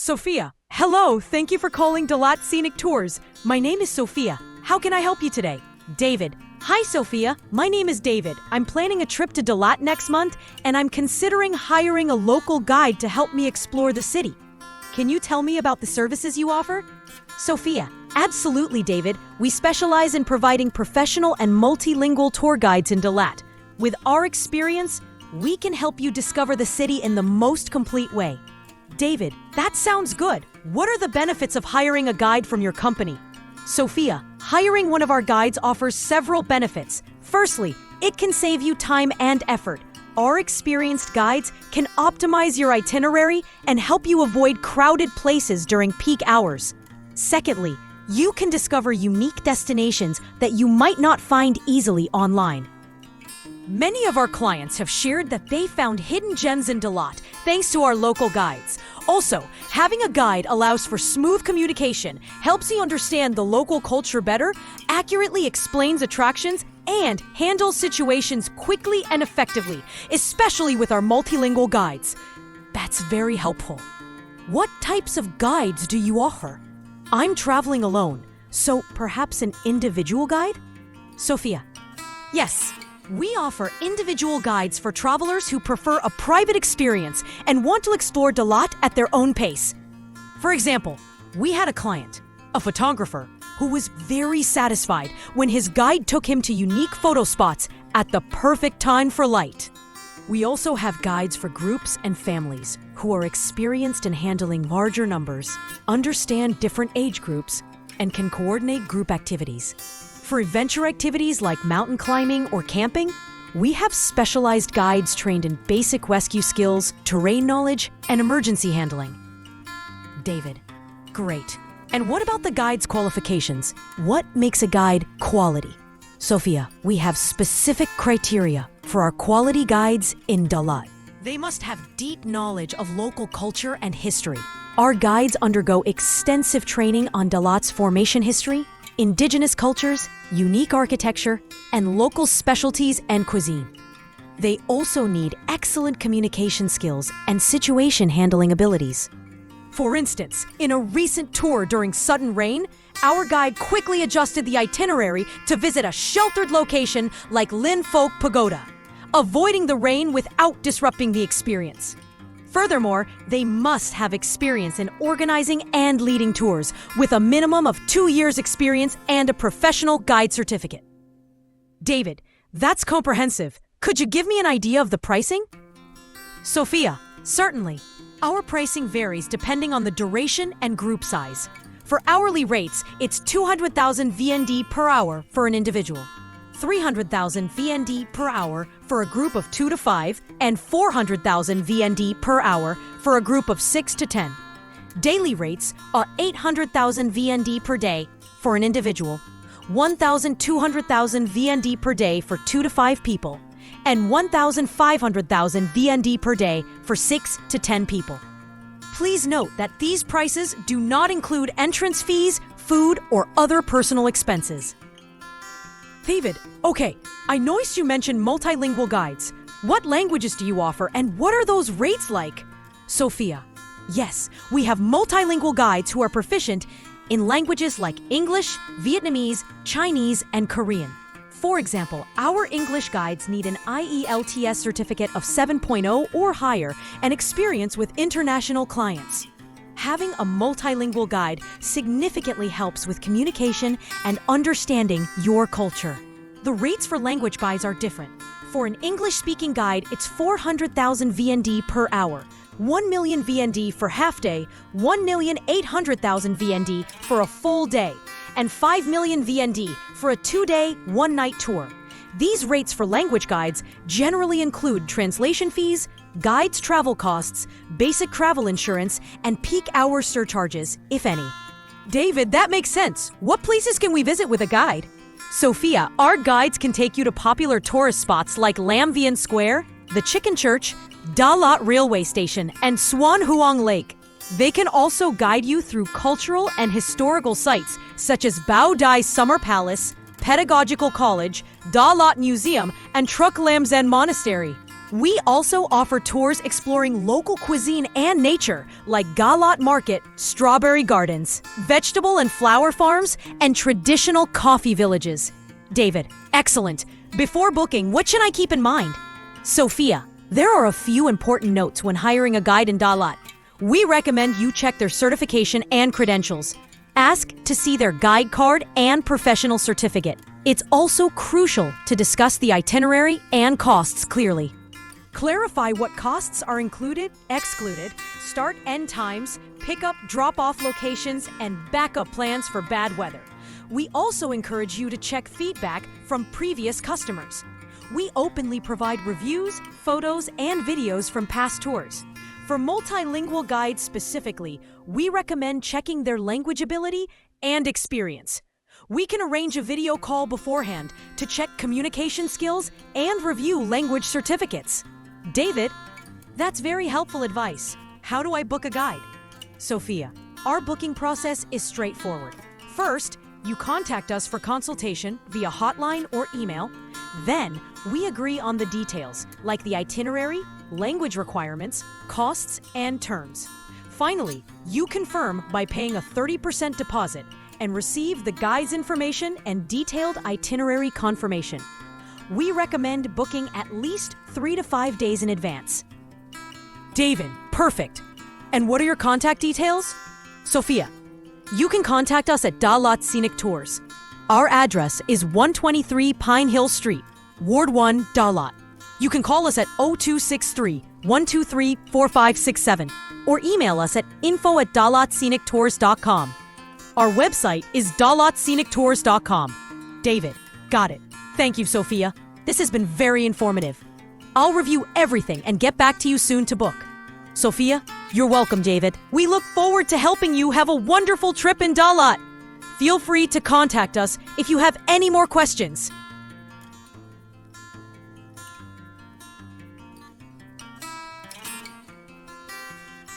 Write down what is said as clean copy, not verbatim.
Sophia. Hello, thank you for calling Dalat Scenic Tours. My name is Sophia. How can I help you today? David. Hi, Sophia. My name is David. I'm planning a trip to Dalat next month, and I'm considering hiring a local guide to help me explore the city. Can you tell me about the services you offer? Sophia. Absolutely, David. We specialize in providing professional and multilingual tour guides in Dalat. With our experience, we can help you discover the city in the most complete way. David, that sounds good. What are the benefits of hiring a guide from your company? Sophia, hiring one of our guides offers several benefits. Firstly, it can save you time and effort. Our experienced guides can optimize your itinerary and help you avoid crowded places during peak hours. Secondly, you can discover unique destinations that you might not find easily online. Many of our clients have shared that they found hidden gems in Dalat thanks to our local guides. Also, having a guide allows for smooth communication, helps you understand the local culture better, accurately explains attractions, and handles situations quickly and effectively, especially with our multilingual guides. That's very helpful. What types of guides do you offer? I'm traveling alone, so perhaps an individual guide? Sophia. Yes. We offer individual guides for travelers who prefer a private experience and want to explore Dalat at their own pace. For example, we had a client, a photographer, who was very satisfied when his guide took him to unique photo spots at the perfect time for light. We also have guides for groups and families who are experienced in handling larger numbers, understand different age groups, and can coordinate group activities. For adventure activities like mountain climbing or camping, we have specialized guides trained in basic rescue skills, terrain knowledge, and emergency handling. David. Great. And what about the guide's qualifications? What makes a guide quality? Sophia, we have specific criteria for our quality guides in Dalat. They must have deep knowledge of local culture and history. Our guides undergo extensive training on Dalat's formation history, indigenous cultures, unique architecture, and local specialties and cuisine. They also need excellent communication skills and situation handling abilities. For instance, in a recent tour during sudden rain, our guide quickly adjusted the itinerary to visit a sheltered location like Lin Folk Pagoda, avoiding the rain without disrupting the experience. Furthermore, they must have experience in organizing and leading tours with a minimum of 2 years experience and a professional guide certificate. David, that's comprehensive. Could you give me an idea of the pricing? Sophia, certainly. Our pricing varies depending on the duration and group size. For hourly rates, it's 200,000 VND per hour for an individual, 300,000 VND per hour for a group of 2 to 5, and 400,000 VND per hour for a group of 6 to 10. Daily rates are 800,000 VND per day for an individual, 1,200,000 VND per day for 2 to 5 people, and 1,500,000 VND per day for 6 to 10 people. Please note that these prices do not include entrance fees, food, or other personal expenses. David, okay, I noticed you mentioned multilingual guides. What languages do you offer, and what are those rates like? Sophia, yes, we have multilingual guides who are proficient in languages like English, Vietnamese, Chinese, and Korean. For example, our English guides need an IELTS certificate of 7.0 or higher and experience with international clients. Having a multilingual guide significantly helps with communication and understanding your culture. The rates for language guides are different. For an English-speaking guide, it's 400,000 VND per hour, 1 million VND for half day, 1,800,000 VND for a full day, and 5 million VND for a 2-day, 1-night tour. These rates for language guides generally include translation fees, guides' travel costs, basic travel insurance, and peak hour surcharges, if any. David, that makes sense. What places can we visit with a guide? Sophia, our guides can take you to popular tourist spots like Lam Vien Square, the Chicken Church, Dalat Railway Station, and Swan Huang Lake. They can also guide you through cultural and historical sites such as Bao Dai Summer Palace, Pedagogical College, Dalat Museum, and Truk Lam Zen Monastery. We also offer tours exploring local cuisine and nature, like Dalat Market, strawberry gardens, vegetable and flower farms, and traditional coffee villages. David, excellent. Before booking, what should I keep in mind? Sophia, there are a few important notes when hiring a guide in Dalat. We recommend you check their certification and credentials. Ask to see their guide card and professional certificate. It's also crucial to discuss the itinerary and costs clearly. Clarify what costs are included, excluded, start-end times, pick-up, drop-off locations, and backup plans for bad weather. We also encourage you to check feedback from previous customers. We openly provide reviews, photos, and videos from past tours. For multilingual guides specifically, we recommend checking their language ability and experience. We can arrange a video call beforehand to check communication skills and review language certificates. David, that's very helpful advice. How do I book a guide? Sophia, our booking process is straightforward. First, you contact us for consultation via hotline or email. Then, we agree on the details, like the itinerary, language requirements, costs, and terms. Finally, you confirm by paying a 30% deposit and receive the guide's information and detailed itinerary confirmation. We recommend booking at least 3 to 5 days in advance. David, perfect. And what are your contact details? Sophia, you can contact us at Dalat Scenic Tours. Our address is 123 Pine Hill Street, Ward 1, Dalat. You can call us at 0263-123-4567 or email us at info@dalatscenictours.com. Our website is dalatscenictours.com. David, got it. Thank you, Sophia. This has been very informative. I'll review everything and get back to you soon to book. Sophia, you're welcome, David. We look forward to helping you have a wonderful trip in Dalat. Feel free to contact us if you have any more questions.